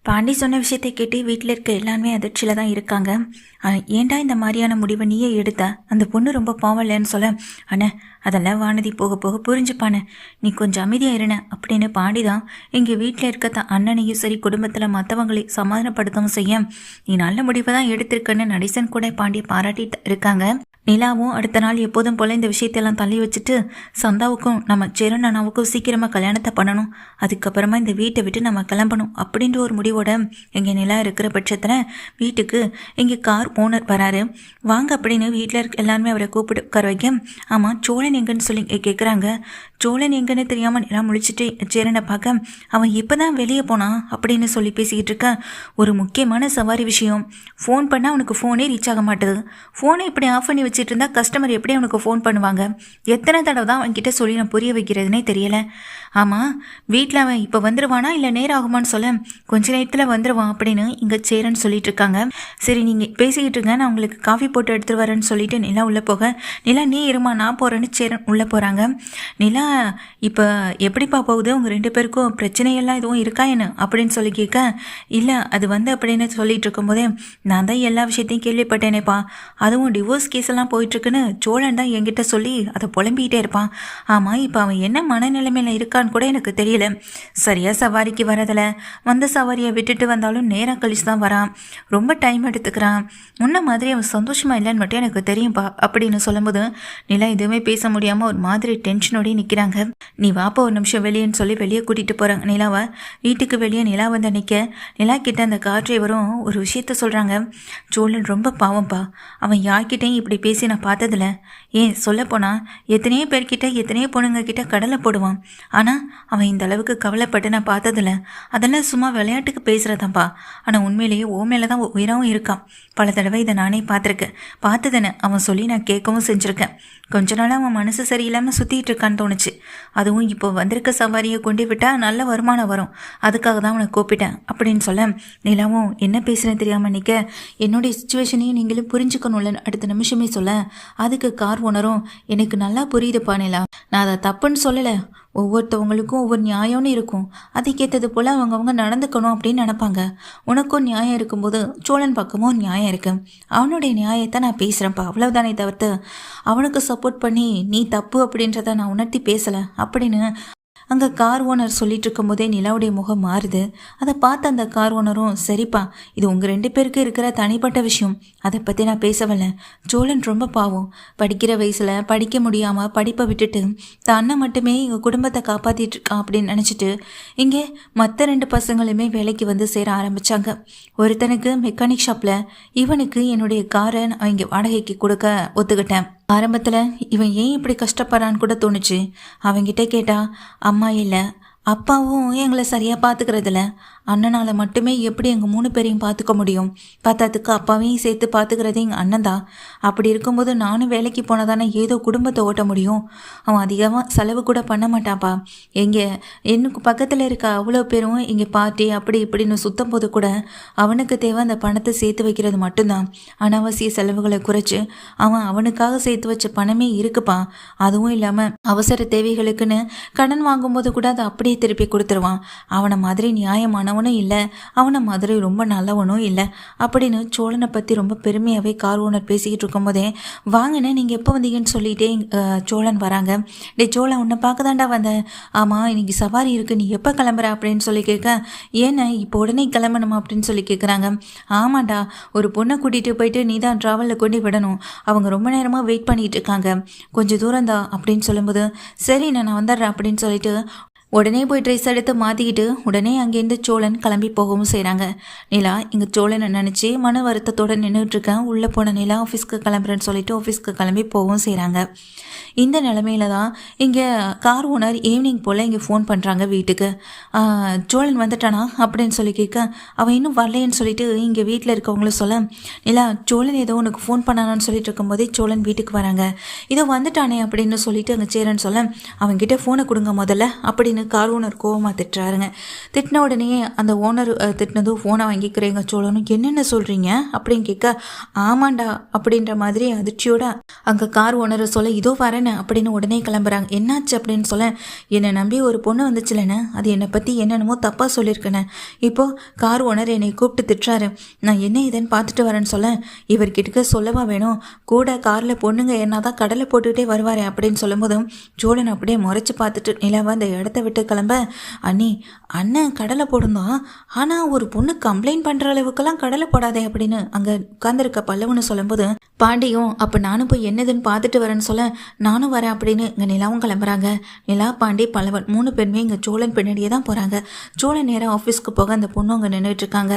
பாண்டி சொன்ன விஷயத்தை கேட்டு வீட்டில் இருக்க எல்லாருமே அதிர்ச்சியில் தான் இருக்காங்க. ஏன்டா இந்த மாதிரியான முடிவை நீயே எடுத்த? அந்த பொண்ணு ரொம்ப பாவம் இல்லைன்னு சொல்ல, அண்ணே அதெல்லாம் வானதி போக போக புரிஞ்சுப்பானே, நீ கொஞ்சம் அமைதியாக இருன அப்படின்னு பாண்டி தான் இங்கே வீட்டில் இருக்க அண்ணனையும் சரி குடும்பத்தில் மற்றவங்களையும் சமாதானப்படுத்தவும் செய்ய, நீ நல்ல முடிவை தான் எடுத்திருக்கன்னு நடேசன் கூட பாண்டியை பாராட்டிட்டு இருக்காங்க. நிலாவும் அடுத்த நாள் எப்போதும் போல இந்த விஷயத்தெல்லாம் தள்ளி வச்சுட்டு, சந்தாவுக்கும் நம்ம சேரன் அண்ணாவுக்கும் சீக்கிரமாக கல்யாணத்தை பண்ணணும், அதுக்கப்புறமா இந்த வீட்டை விட்டு நம்ம கிளம்பணும் அப்படின்ற ஒரு முடிவோட இங்கே நிலா இருக்கிற பட்சத்தில் வீட்டுக்கு இங்கே கார் ஓனர் வராரு. வாங்க அப்படின்னு வீட்டில் இருக்க எல்லாருமே அவரை கூப்பிட்டு உட்கார வைக்க, ஆமாம் சோழன் எங்கன்னு சொல்லி கேட்குறாங்க. சோழன் எங்கன்னு தெரியாமல் நிலா முழிச்சிட்டு சேரனை பார்க்க, அவன் இப்போ தான் வெளியே போனான் அப்படின்னு சொல்லி பேசிக்கிட்டு இருக்க. ஒரு முக்கியமான சவாரி விஷயம், ஃபோன் பண்ணால் அவனுக்கு ஃபோனே ரீச் ஆக மாட்டுது. ஃபோனை இப்படி ஆஃப் பண்ணி வச்சுட்டு இருந்தா கஸ்டமர் எப்படி அவனுக்கு ஃபோன் பண்ணுவாங்க? எத்தனை தடவை தான் அவன்கிட்ட சொல்லி நான் புரிய வைக்கிறதுனே தெரியல. ஆமாம் வீட்டில் அவன் இப்போ வந்துடுவானா இல்லை நேரம் ஆகுமான்னு சொல்ல, கொஞ்ச நேரத்தில் வந்துடுவான் அப்படின்னு இங்கே சேரன்னு சொல்லிட்டு இருக்காங்க. சரி நீங்கள் பேசிக்கிட்டு இருங்க, நான் உங்களுக்கு காஃபி போட்டு எடுத்துகிட்டு வரேன்னு சொல்லிட்டு நிலா உள்ளே போக, நிலா நீ இருமா நான் போகிறேன்னு சேரன் உள்ளே போகிறாங்க. நிலா இப்போ எப்படிப்பா போகுது, உங்கள் ரெண்டு பேருக்கும் பிரச்சனையெல்லாம் எதுவும் இருக்கா என்ன அப்படின்னு சொல்லி கேட்க, இல்லை அது அப்படின்னு சொல்லிட்டு இருக்கும்போதே, நான் தான் எல்லா விஷயத்தையும் கேள்விப்பட்டேனேப்பா, அதுவும் டிவோர்ஸ் கேஸ் எல்லாம் போயிட்டுருக்குன்னு சோழன் தான் என்கிட்ட சொல்லி அதை புலம்பிக்கிட்டே இருப்பான். ஆமாம் இப்போ அவன் என்ன மனநிலைமையில் இருக்கான்னு கூட எனக்கு தெரியல. சரியா சவாரிக்கு வரதில்ல, வந்த சவாரியை விட்டுட்டு வந்தாலும் நேரம் கழிச்சு தான் வரான், ரொம்ப டைம் எடுத்துக்கிறான், முன்ன மாதிரி அவன் சந்தோஷமா இல்லைன்னு மட்டும் எனக்கு தெரியும்பா அப்படின்னு சொல்லும்போது நிலா எதுவுமே பேச முடியாமல் ஒரு மாதிரி டென்ஷனோடய நிற்கிறாங்க. நீ வாப்பா ஒரு நிமிஷம் வெளியேன்னு சொல்லி வெளியே கூட்டிகிட்டு போகிறாங்க நிலாவை. வீட்டுக்கு வெளியே நிலா வந்து நிற்க, நிலா கிட்ட அந்த கார் டிரைவரும் ஒரு விஷயத்த சொல்கிறாங்க. சோழன் ரொம்ப பாவம்ப்பா, அவன் யார்கிட்டையும் இப்படி பேசி நான் பார்த்ததில்ல. ஏன் சொல்லப்போனால் எத்தனையோ பேர்கிட்ட எத்தனையோ பொண்ணுங்க கிட்ட கடலை போடுவான், ஆனால் அவன் இந்த அளவுக்கு கவலைப்பட்டு நான் பார்த்ததில்ல. அதெல்லாம் சும்மா விளையாட்டுக்கு பேசுகிறதாப்பா, ஆனால் உண்மையிலேயே ஓ மேலே தான் உயிராகவும் இருக்கான். பல தடவை இதை நானே பார்த்துருக்கேன், பார்த்துதானே அவன் சொல்லி நான் கேட்கவும் செஞ்சுருக்கேன். கொஞ்ச நாளாக அவன் மனசு சரியில்லாமல் சுற்றிட்டு இருக்கான்னு தோணுச்சு. அதுவும் இப்போ வந்திருக்க சவாரியை கொண்டு விட்டால் நல்ல வருமானம் வரும், அதுக்காக தான் அவனை கூப்பிட்டேன் அப்படின்னு சொல்ல, நிலாவும் என்ன பேசுகிறேன்னு தெரியாமல் நிற்க, என்னுடைய சுச்சுவேஷனையும் நீங்களும் புரிஞ்சுக்கணும்ல அடுத்த நிமிஷமே சொல்ல. அதுக்கு கார் ஓனரும், எனக்கு நல்லா புரியுதுப்பா நிலா, நான் அதை தப்புன்னு சொல்லலை, ஒவ்வொருத்தவங்களுக்கும் ஒவ்வொரு நியாயம்னு இருக்கும், அதுக்கேற்றது போல் அவங்கவுங்க நடந்துக்கணும் அப்படின்னு நினப்பாங்க. உனக்கும் நியாயம் இருக்கும்போது சோழன் பக்கமும் நியாயம் இருக்கு, அவனுடைய நியாயத்தை நான் பேசுகிறேன்ப்பா, அவ்வளவுதானே தவிர்த்து அவனுக்கு சப்போர்ட் பண்ணி நீ தப்பு அப்படின்றத நான் உணர்த்தி பேசலை அப்படின்னு அங்கே கார் ஓனர் சொல்லிட்டு இருக்கும்போதே நிலாவுடைய முகம் மாறுது. அதை பார்த்து அந்த கார் ஓனரும், சரிப்பா இது உங்கள் ரெண்டு பேருக்கு இருக்கிற தனிப்பட்ட விஷயம், அதை பற்றி நான் பேசவில்லை. சோழன் ரொம்ப பாவம், படிக்கிற வயசில் படிக்க முடியாமல் படிப்பை விட்டுட்டு தன்னை மட்டுமே எங்கள் குடும்பத்தை காப்பாற்றிட்டு இருக்கான் அப்படின்னு நினச்சிட்டு இங்கே மற்ற ரெண்டு பசங்களுமே வேலைக்கு வந்து சேர ஆரம்பித்தாங்க. ஒருத்தனுக்கு மெக்கானிக் ஷாப்பில், இவனுக்கு என்னுடைய காரை நான் இங்கே வாடகைக்கு கொடுக்க ஒத்துக்கிட்டேன். ஆரம்பத்தில் இவன் ஏன் இப்படி கஷ்டப்படுறான்னு கூட தோணுச்சு. அவன்கிட்ட கேட்டா அம்மா இல்லை, அப்பாவும் எங்களை சரியாக பார்த்துக்கிறதில்ல, அண்ணனால் மட்டுமே எப்படி எங்கள் 3 பேரையும் பார்த்துக்க முடியும், பார்த்ததுக்கு அப்பாவையும் சேர்த்து பார்த்துக்கிறது எங்கள் அண்ணன் தான். அப்படி இருக்கும்போது நானும் வேலைக்கு போனால் தானே ஏதோ குடும்பத்தை ஓட்ட முடியும். அவன் அதிகமாக செலவு கூட பண்ண மாட்டான்ப்பா. எனக்கு பக்கத்தில் இருக்க அவ்வளோ பேரும் இங்கே பார்ட்டி அப்படி இப்படின்னு சுத்தம் போது கூட அவனுக்கு தேவை அந்த பணத்தை சேர்த்து வைக்கிறது மட்டும்தான். அனாவசிய செலவுகளை குறைச்சி அவன் அவனுக்காக சேர்த்து வச்ச பணமே இருக்குப்பா. அதுவும் இல்லாமல் அவசர தேவைகளுக்குன்னு கடன் வாங்கும்போது கூட அதை அப்படியே திருப்பி கொடுத்துருவான். அவனை மாதிரி நியாயமானவனும் இல்லை, அவனை மாதிரி ரொம்ப நல்லவனும் இல்லை அப்படின்னு சோழனை பற்றி ரொம்ப பெருமையாகவே கார் ஓனர் பேசிக்கிட்டு இருக்கும்போதே, வாங்கினேன் நீங்கள் எப்போ வந்தீங்கன்னு சொல்லிட்டே சோழன் வராங்க. டே சோழன் உன்னை பார்க்க தாண்டா வந்தேன், ஆமாம் இன்னைக்கு சவாரி இருக்குது, நீ எப்போ கிளம்புற அப்படின்னு சொல்லி கேட்க, ஏன்னா இப்போ உடனே கிளம்பணுமா அப்படின்னு சொல்லி கேட்குறாங்க. ஆமாண்டா, ஒரு பொண்ணை கூட்டிகிட்டு போயிட்டு நீ தான் ட்ராவலில் கொண்டு விடணும், அவங்க ரொம்ப நேரமாக வெயிட் பண்ணிகிட்டு இருக்காங்க, கொஞ்சம் தூரம் தான் அப்படின்னு சொல்லும்போது, சரி நான் வந்துடுறேன் அப்படின்னு சொல்லிட்டு உடனே போய் ட்ரெஸ் எடுத்து மாற்றிக்கிட்டு உடனே அங்கேருந்து சோழன் கிளம்பி போகவும் செய்கிறாங்க. நிலா இங்கே சோழனை நினச்சி மன வருத்தத்தோடு நின்றுட்டுருக்கேன். உள்ளே போன நிலா ஆஃபீஸ்க்கு கிளம்புறேன்னு சொல்லிட்டு ஆஃபீஸ்க்கு கிளம்பி போகவும் செய்கிறாங்க. இந்த நிலமையில தான் இங்கே கார் ஓனர் ஈவினிங் போல் இங்கே ஃபோன் பண்ணுறாங்க வீட்டுக்கு. சோழன் வந்துட்டானா அப்படின்னு சொல்லி கேட்க, அவன் இன்னும் வரலைன்னு சொல்லிட்டு இங்கே வீட்டில் இருக்கவங்களும் சொல்ல, நிலா சோழன் ஏதோ உனக்கு ஃபோன் பண்ணானான்னு சொல்லிட்டு இருக்கும்போதே சோழன் வீட்டுக்கு வராங்க. இதோ வந்துட்டானே அப்படின்னு சொல்லிட்டு அங்கே சேரன்னு சொல்ல, அவன்கிட்ட ஃபோனை கொடுங்க முதல்ல அப்படின்னு அப்படின்னு கார் ஓனர் கோவமாக திட்டுறாருங்க. திட்டின உடனே அந்த ஓனர் திட்டினதும் ஃபோனை வாங்கிக்கிறேங்க சோழனும். என்னென்ன சொல்கிறீங்க அப்படின்னு கேட்க, ஆமாண்டா அப்படின்ற மாதிரி அதிர்ச்சியோட அங்கே கார் ஓனரை சொல்ல, இதோ வரேன்னு அப்படின்னு உடனே கிளம்புறாங்க. என்னாச்சு அப்படின்னு சொல்ல, என்னை நம்பி ஒரு பொண்ணு வந்துச்சுலண்ணே, அது என்னை பற்றி என்னென்னமோ தப்பாக சொல்லியிருக்கேண்ணே. இப்போது கார் ஓனர் என்னை கூப்பிட்டு திட்டுறாரு. நான் என்ன இதுன்னு பார்த்துட்டு வரேன்னு சொல்ல, இவர்கிட்ட சொல்லவா வேணும், கூட காரில் பொண்ணுங்க என்ன தான் கடலை போட்டுக்கிட்டே வருவார் அப்படின்னு சொல்லும்போதும் சோழன் அப்படியே முறைச்சி பார்த்துட்டு நிலாவை அந்த இடத்த விட்டு கிளம்ப, அண்ணன் கடலை போடுந்தான், ஆனால் ஒரு பொண்ணு கம்ப்ளைண்ட் பண்ணுற அளவுக்கெல்லாம் கடலை போடாதே அப்படின்னு அங்கே உட்காந்துருக்க பல்லவன்னு சொல்லும்போது பாண்டியும் அப்போ நானும் போய் என்னதுன்னு பார்த்துட்டு வரேன்னு சொல்ல, நானும் வரேன் அப்படின்னு இங்கே நிலாவும் கிளம்புறாங்க. நிலா, பாண்டி, பல்லவன் 3 பேருமே இங்கே சோழன் பின்னாடியே தான் போகிறாங்க. சோழன் நேராக ஆஃபீஸ்க்கு போக அந்த பொண்ணு அங்கே நின்றுட்டு இருக்காங்க.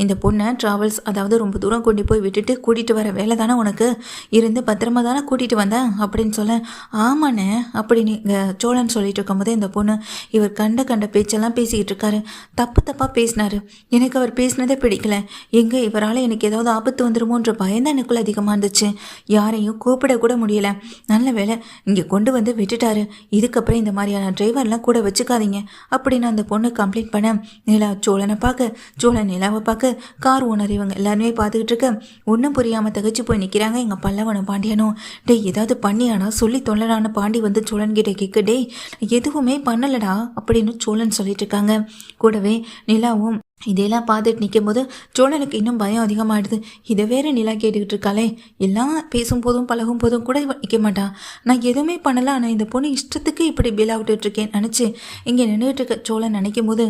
இந்த பொண்ணை ட்ராவல்ஸ், அதாவது ரொம்ப தூரம் கொண்டு போய் விட்டுட்டு கூட்டிகிட்டு வர வேலை தானே உனக்கு, இருந்து பத்திரமா தானே கூட்டிகிட்டு வந்தேன் அப்படின்னு சொல்ல, ஆமாண்ணே அப்படின்னு இங்கே சோழன் சொல்லிட்டு இருக்கும்போதே இந்த பொண்ணு, இவர் கண்ட பேச்செல்லாம் பேசிக்கிட்டு இருக்காரு, தப்பாக பேசினாரு, எனக்கு அவர் பேசினதே பிடிக்கல, எங்கே இவரால் எனக்கு ஏதாவது ஆபத்து வந்துருமோன்ற பயந்தான் எனக்குள்ள அதிகமாக இருந்துச்சு, யாரையும் கூப்பிட கூட முடியல, நல்ல வேலை இங்கே கொண்டு வந்து விட்டுட்டாரு, இதுக்கப்புறம் இந்த மாதிரியான டிரைவர்லாம் கூட வச்சுக்காதீங்க அப்படின்னு அந்த பொண்ணு கம்ப்ளைண்ட் பண்ண, நிலா சோழனை பார்க்க, சோழன் நிலாவை பார்க்க, கார் ஓனர் இவங்க எல்லாருமே பார்த்துக்கிட்டு இருக்க, ஒன்றும் புரியாமல் தகச்சு போய் நிற்கிறாங்க எங்கள் பல்லவனும் பாண்டியனும். டேய் ஏதாவது பண்ணியானா சொல்லி தொல்லடான பாண்டி வந்து சோழன்கிட்ட கேட்க, டேய் எதுவுமே பண்ணலடா அப்படின்னு சோழன் சொல்லிட்டு இருக்காங்க. கூடவே நிலாவும் இதெல்லாம் பார்த்துட்டு நிற்கும் போது சோழனுக்கு இன்னும் பயம் அதிகமாகிடுது. இதை வேற நிலா கேட்டுக்கிட்டு இருக்காளே, எல்லாம் பேசும் போதும் பழகும் போதும் கூட நிற்க மாட்டா, நான் எதுவுமே பண்ணல, ஆனால் இந்த பொண்ணு இஷ்டத்துக்கு இப்படி பில் விட்டுட்ருக்கேன் நினச்சி இங்கே நின்றுட்டு இருக்க சோழன் நினைக்கும் போது,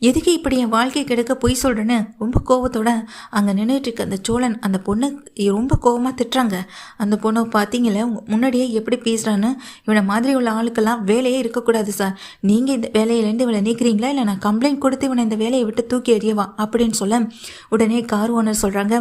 எதுக்கு இப்படி என் வாழ்க்கை கெடுக்க பொய் சொல்கிறேன்னு ரொம்ப கோவத்தோட அங்கே நின்றுட்டு இருக்க அந்த சோழன் அந்த பொண்ணு ரொம்ப கோவமாக திட்டுறாங்க. அந்த பொண்ணை பார்த்தீங்களே முன்னாடியே எப்படி பேசுகிறான்னு, இவனை மாதிரி உள்ள ஆளுக்கெல்லாம் வேலையே இருக்கக்கூடாது சார், நீங்கள் இந்த வேலையிலேருந்து இவளை நீக்கிறீங்களா இல்லை நான் கம்ப்ளைண்ட் கொடுத்து இவனை இந்த வேலையை விட்டு தூக்கி எறியவா அப்படின்னு சொல்ல, உடனே கார் ஓனர் சொல்கிறாங்க,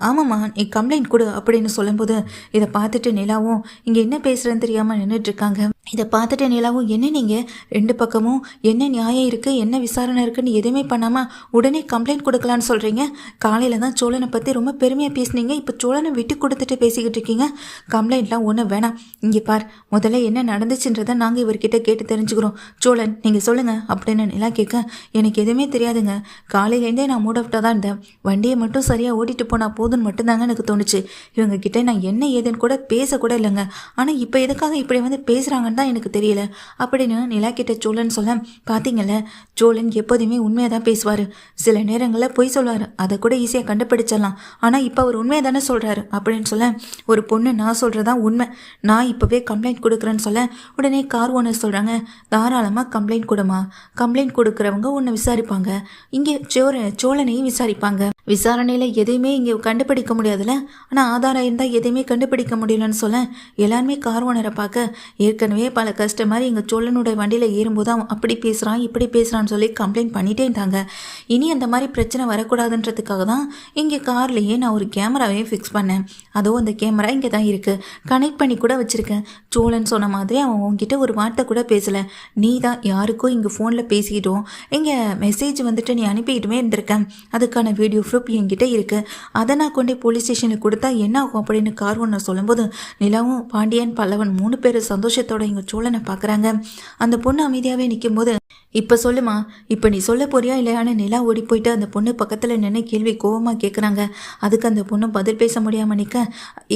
ஆமாம்மா நீ கம்ப்ளைண்ட் கொடு அப்படின்னு சொல்லும்போது இதை பார்த்துட்டு நிலாவும் இங்கே என்ன பேசுகிறேன்னு தெரியாமல் நின்றுட்டுருக்காங்க. இதை பார்த்துட்டு நிலாவும், என்ன நீங்கள் 2 பக்கமும் என்ன நியாயம் இருக்குது, என்ன விசாரணை இருக்குன்னு எதுவுமே பண்ணாமல் உடனே கம்ப்ளைண்ட் கொடுக்கலான்னு சொல்கிறீங்க, காலையில் தான் சோழனை பற்றி ரொம்ப பெருமையாக பேசுனீங்க, இப்போ சோழனை விட்டு கொடுத்துட்டு பேசிக்கிட்டு இருக்கீங்க, கம்ப்ளைண்ட்லாம் ஒன்றும் வேணாம், இங்கே பார் முதல்ல என்ன நடந்துச்சுன்றதை நாங்கள் இவர்கிட்ட கேட்டு தெரிஞ்சுக்கிறோம், சோழன் நீங்கள் சொல்லுங்கள் அப்படின்னு நிலா கேட்க, எனக்கு எதுவுமே தெரியாதுங்க, காலையிலேருந்தே நான் மூட் அவுட்டாக தான் இருந்தேன், வண்டியை மட்டும் சரியாக ஓட்டிகிட்டு போனால் போதுன்னு மட்டும்தாங்க எனக்கு தோணுச்சு, இவங்ககிட்ட நான் என்ன ஏதுன்னு கூட பேசக்கூட இல்லைங்க, ஆனால் இப்போ எதுக்காக இப்படி வந்து பேசுகிறாங்கன்னு தான் எனக்கு தெரியல அப்படின்னு நிலா கிட்ட சோழன் சொல்ல, பார்த்தீங்கல்ல சோழன் எப்போதுமே உண்மையாக தான் பேசுவார், சில நேரங்களில் பொய் சொல்லுவார், அதை கூட ஈஸியாக கண்டுபிடிச்சிடலாம், ஆனால் இப்போ அவர் உண்மையை தானே சொல்கிறாரு அப்படின்னு சொல்ல, ஒரு பொண்ணு நான் சொல்கிறதா உண்மை, நான் இப்போவே கம்ப்ளைண்ட் கொடுக்குறேன்னு சொல்ல, உடனே கார் ஓனர் சொல்கிறாங்க, தாராளமாக கம்ப்ளைண்ட் கொடுமா, கம்ப்ளைண்ட் கொடுக்குறவங்க உன்னை விசாரிப்பாங்க, இங்கே சோழனையும் விசாரிப்பாங்க, விசாரணையில் எதையுமே இங்கே கண்டுபிடிக்க முடியாதுல்ல, ஆனால் ஆதாரம் இருந்தால் எதையுமே கண்டுபிடிக்க முடியலன்னு சொல்ல, எல்லாருமே கார் ஓனரை பார்க்க, ஏற்கனவே பல கஸ்டமர் எங்கள் சோழனுடைய வண்டியில் ஏறும்போது அவன் அப்படி பேசுகிறான் இப்படி பேசுகிறான்னு சொல்லி கம்ப்ளைண்ட் பண்ணிகிட்டே இருந்தாங்க, இனி அந்த மாதிரி பிரச்சனை வரக்கூடாதுன்றதுக்காக தான் இங்கே கார்லேயே நான் ஒரு கேமராவே ஃபிக்ஸ் பண்ணேன், அதுவும் அந்த கேமரா இங்கே தான் இருக்குது, கனெக்ட் பண்ணி கூட வச்சுருக்கேன், சோழன் சொன்ன மாதிரி அவன் உங்ககிட்ட ஒரு வார்த்தை கூட பேசலை, நீ தான் யாருக்கும் இங்கே ஃபோனில் பேசிக்கிட்டோம், இங்கே மெசேஜ் வந்துட்டு நீ அனுப்பிக்கிட்டுமே இருந்திருக்கேன், அதுக்கான வீடியோ ப்ரூஃப் என்கிட்ட இருக்குது, அதை நான் கொண்டே போலீஸ் ஸ்டேஷனுக்கு கொடுத்தா என்ன ஆகும் அப்படின்னு கார் ஒன்று சொல்லும்போது நிலாவும் பாண்டியன் பல்லவன் 3 பேர் சந்தோஷத்தோட இங்கே சோழனை பார்க்குறாங்க. அந்த பொண்ணு அமைதியாகவே நிற்கும் போது, இப்போ சொல்லுமா, இப்போ நீ சொல்ல போறியா இல்லையான்னு நிலா ஓடி போயிட்டு அந்த பொண்ணு பக்கத்தில் நின்று கேள்வி கோவமாக கேட்குறாங்க. அதுக்கு அந்த பொண்ணு பதில் பேச முடியாமல் நிற்க,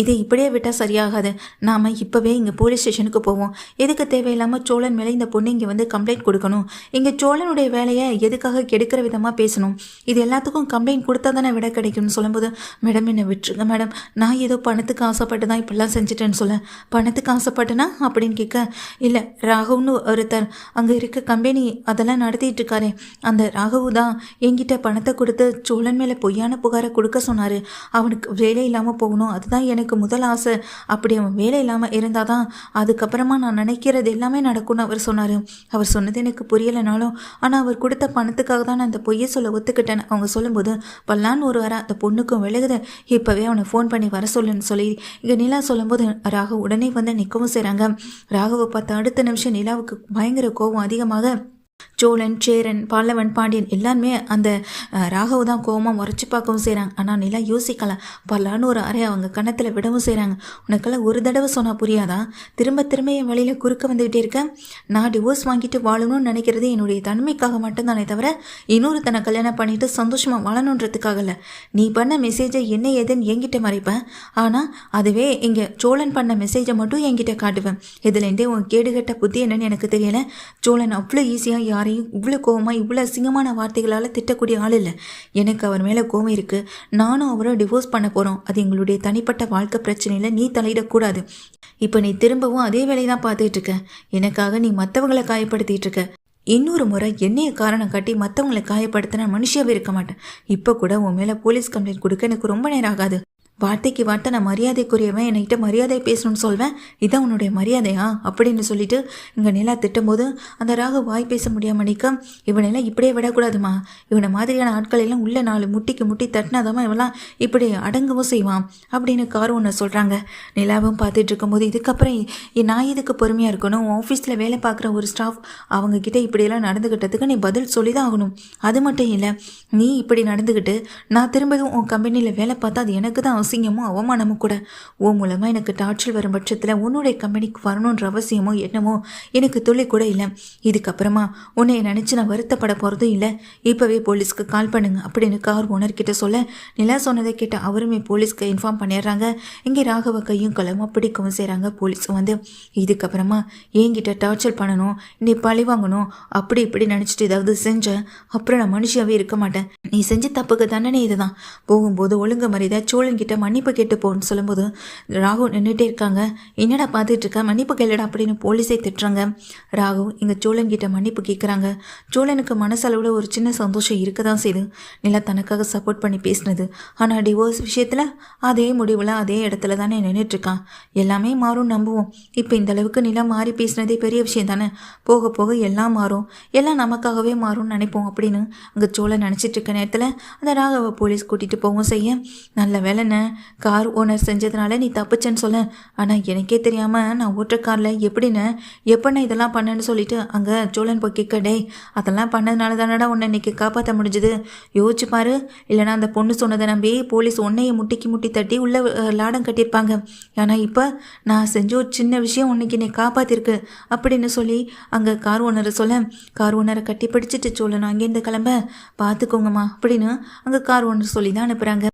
இதை இப்படியே விட்டால் சரியாகாது, நாம் இப்போவே இங்கே போலீஸ் ஸ்டேஷனுக்கு போவோம், எதுக்கு தேவையில்லாமல் சோழன் மேலே இந்த பொண்ணு இங்கே வந்து கம்ப்ளைண்ட் கொடுக்கணும், இங்கே சோழனுடைய வேலையை எதுக்காக கெடுக்கிற விதமாக பேசணும், இது எல்லாத்துக்கும் கம்ப்ளைண்ட் கொடுத்தா தானே விட கிடைக்கும்னு சொல்லும்போது, மேடம் என்னை விட்டுருங்க மேடம், நான் ஏதோ பணத்துக்கு ஆசைப்பட்டு தான் இப்படிலாம் செஞ்சுட்டேன்னு சொல்ல, பணத்துக்கு ஆசைப்பட்டுனா அப்படின்னு கேட்க, இல்லை ராகவ்னு ஒருத்தர் அங்கே இருக்க கம்பெனி அதெல்லாம் நடத்திட்டு இருக்காரு, அந்த ராகவு தான் என்கிட்ட பணத்தை கொடுத்து சோழன் மேலே பொய்யான புகாரை கொடுக்க சொன்னார், அவனுக்கு வேலை இல்லாமல் போகணும், அதுதான் எனக்கு முதல் ஆசை, அப்படி அவன் வேலை இல்லாமல் இருந்தால் தான் அதுக்கப்புறமா நான் நினைக்கிறது எல்லாமே நடக்கும்னு அவர் சொன்னார், அவர் சொன்னது எனக்கு புரியலைனாலும் ஆனால் அவர் கொடுத்த பணத்துக்காக தான் நான் அந்த பொய்யை சொல்ல ஒத்துக்கிட்டேன்னு அவங்க சொல்லும்போது, பல்லான்னு ஒரு வர அந்த பொண்ணுக்கும் விலகுது, இப்போவே அவனை ஃபோன் பண்ணி வர சொல்லுன்னு சொல்லி இங்கே நிலா சொல்லும்போது ராகவ் உடனே வந்து நிற்கவும் செய்கிறாங்க. ராகவை பார்த்த அடுத்த நிமிஷம் நிலாவுக்கு பயங்கர கோபம் அதிகமாக, சோழன், சேரன், பல்லவன், பாண்டியன் எல்லாருமே அந்த ராகவ் தான் கோவமாக முறைச்சி பார்க்கவும் செய்கிறாங்க. ஆனால் நிலா யோசிக்கலாம். பல்லான்னு ஒரு அறை அவங்க கன்னத்தில் விடவும் செய்கிறாங்க. உனக்கெல்லாம் ஒரு தடவை சொன்னால் புரியாதா? திரும்ப திரும்ப என் வழியில் குறுக்க வந்துக்கிட்டே இருக்கேன். நான் டிவோர்ஸ் வாங்கிட்டு வாழணும்னு நினைக்கிறது என்னுடைய தனிமைக்காக மட்டும்தானே தவிர இன்னொருத்தனை கல்யாணம் பண்ணிட்டு சந்தோஷமாக வாழணுன்றதுக்காக இல்லை. நீ பண்ண மெசேஜை என்ன ஏதுன்னு என்கிட்ட மறைப்பேன். ஆனால் அதுவே இங்கே சோழன் பண்ண மெசேஜை மட்டும் என்கிட்ட காட்டுவேன். இதுலேருந்தே உன் கேடுகட்ட புத்தி என்னன்னு எனக்கு தெரியல. சோழன் அவ்வளோ ஈஸியாக யாரையும் இவ்வளோ கோவமாக இவ்வளோ அசிங்கமான வார்த்தைகளால் திட்டக்கூடிய ஆள் இல்லை. எனக்கு அவர் மேலே கோவம் இருக்குது. நானும் அவரை டிவோர்ஸ் பண்ண போகிறோம். அது எங்களுடைய தனிப்பட்ட வாழ்க்கை பிரச்சனையில் நீ தலையிடக்கூடாது. இப்போ நீ திரும்பவும் அதே வேலையை தான் பார்த்துட்டு இருக்க. எனக்காக நீ மற்றவங்களை காயப்படுத்திட்டு இருக்க. இன்னொரு முறை என்னைய காரணம் காட்டி மற்றவங்களை காயப்படுத்தின மனுஷியாவே இருக்க மாட்டேன். இப்போ கூட உன் மேலே போலீஸ் கம்ப்ளைண்ட் கொடுக்க எனக்கு ரொம்ப நேரம் ஆகாது. வார்த்தைக்கு வார்த்தை நான் மரியாதைக்குரியவன், என்கிட்ட மரியாதை பேசணும்னு சொல்வேன். இதான் உன்னுடைய மரியாதையா அப்படின்னு சொல்லிட்டு இங்கே நிலா திட்டும்போது அந்த ராகவ் வாய் பேச முடியாம நிற்க, இவனெல்லாம் இப்படியே விடக்கூடாதுமா. இவனை மாதிரியான ஆட்கள் எல்லாம் உள்ள 4 முட்டிக்கு முட்டி தட்டினாதாமா இவெல்லாம் இப்படி அடங்கவும் செய்வான் அப்படின்னு கார் ஒன்று சொல்கிறாங்க. நிலாவும் பார்த்துட்டு இருக்கும்போது இதுக்கப்புறம் நான் இதுக்கு பொறுமையாக இருக்கணும். ஆஃபீஸில் வேலை பார்க்குற ஒரு ஸ்டாஃப் அவங்கக்கிட்ட இப்படியெல்லாம் நடந்துக்கிட்டதுக்கு நீ பதில் சொல்லி தான் ஆகணும். அது மட்டும் இல்லை, நீ இப்படி நடந்துக்கிட்டு நான் திரும்பவும் உன் கம்பெனியில் வேலை பார்த்தா அது எனக்கு தான் அவசியமும் அவமானமும் கூட. உன் மூலமாக எனக்கு டார்ச்சல் வரும் பட்சத்தில் உன்னுடைய கம்பெனிக்கு வரணுன்ற அவசியமோ என்னமோ எனக்கு துளி கூட இல்லை. இதுக்கப்புறமா உன்னை நினச்சி நான் வருத்தப்பட போகிறதும் இல்லை. இப்போவே போலீஸ்க்கு கால் பண்ணுங்க அப்படின்னு கார் ஓனர்கிட்ட சொல்ல, நிலா சொன்னதை கேட்ட அவருமே போலீஸ்க்கு இன்ஃபார்ம் பண்ணிடுறாங்க. இங்கே ராகவ கையும் களமாக பிடிக்கவும் செய்கிறாங்க. போலீஸும் வந்து இதுக்கப்புறமா என்கிட்ட டார்ச்சல் பண்ணணும், நீ பழி வாங்கணும் அப்படி இப்படி நினச்சிட்டு ஏதாவது செஞ்சேன் அப்புறம் நான் மனுஷியாவே இருக்க மாட்டேன். நீ செஞ்ச தப்புக்கு தண்டனை இதுதான். போகும்போது ஒழுங்கு மரியாதை சோழன்கிட்ட மன்னிப்பு கேட்டு போன்னு சொல்லும்போது ராகு நின்றுட்டே இருக்காங்க. என்னடா பார்த்துட்டு இருக்க, மன்னிப்பு கேளுடா அப்படின்னு போலீஸை திட்டுறாங்க. ராகு இங்கே சோழன் கிட்ட மன்னிப்பு கேட்குறாங்க. சோழனுக்கு மனசளவில் ஒரு சின்ன சந்தோஷம் இருக்க தான் செய்யுது. நிலா தனக்காக சப்போர்ட் பண்ணி பேசினது. ஆனால் டிவோர்ஸ் விஷயத்தில் அதே முடிவில் அதே இடத்துல தானே நின்றுட்டுருக்கான். எல்லாமே மாறும் நம்புவோம். இப்போ இந்த அளவுக்கு நிலா மாறி பேசினதே பெரிய விஷயம் தானே. போக போக எல்லாம் மாறும், எல்லாம் நமக்காகவே மாறும்னு நினைப்போம் அப்படின்னு அங்கே சோழன் நினச்சிட்டு இருக்க நேரத்தில் அந்த ராகவை போலீஸ் கூட்டிகிட்டு போகவும் செய்ய, நல்ல வேலைன்னு கார் ஓனர் செஞ்சதுனால நீ தப்புச்சேன்னு சொல்ல. ஆனால் எனக்கே தெரியாமல் நான் ஓட்டுற காரில் எப்போ நான் இதெல்லாம் பண்ணேன்னு சொல்லிட்டு அங்கே சோழன் போய் கேட்க, டே அதெல்லாம் பண்ணதுனால தானடா உன்னை இன்னைக்கு காப்பாற்ற முடிஞ்சுது. யோசிச்சு பாரு. இல்லைனா அந்த பொண்ணு சொன்னதை நம்பி போலீஸ் உன்னையை முட்டிக்கு முட்டி தட்டி உள்ள லாடம் கட்டியிருப்பாங்க. ஆனால் இப்போ நான் செஞ்ச ஒரு சின்ன விஷயம் உன்னைக்கு என்னை காப்பாற்றிருக்கு அப்படின்னு சொல்லி அங்கே கார் ஓனரை சொல்ல, கார் ஓனரை கட்டி பிடிச்சிட்டு சோழன் அங்கேருந்து கிளம்ப, பார்த்துக்கோங்கம்மா அப்படின்னு அங்கே கார் ஓனர் சொல்லி தான் அனுப்புகிறாங்க.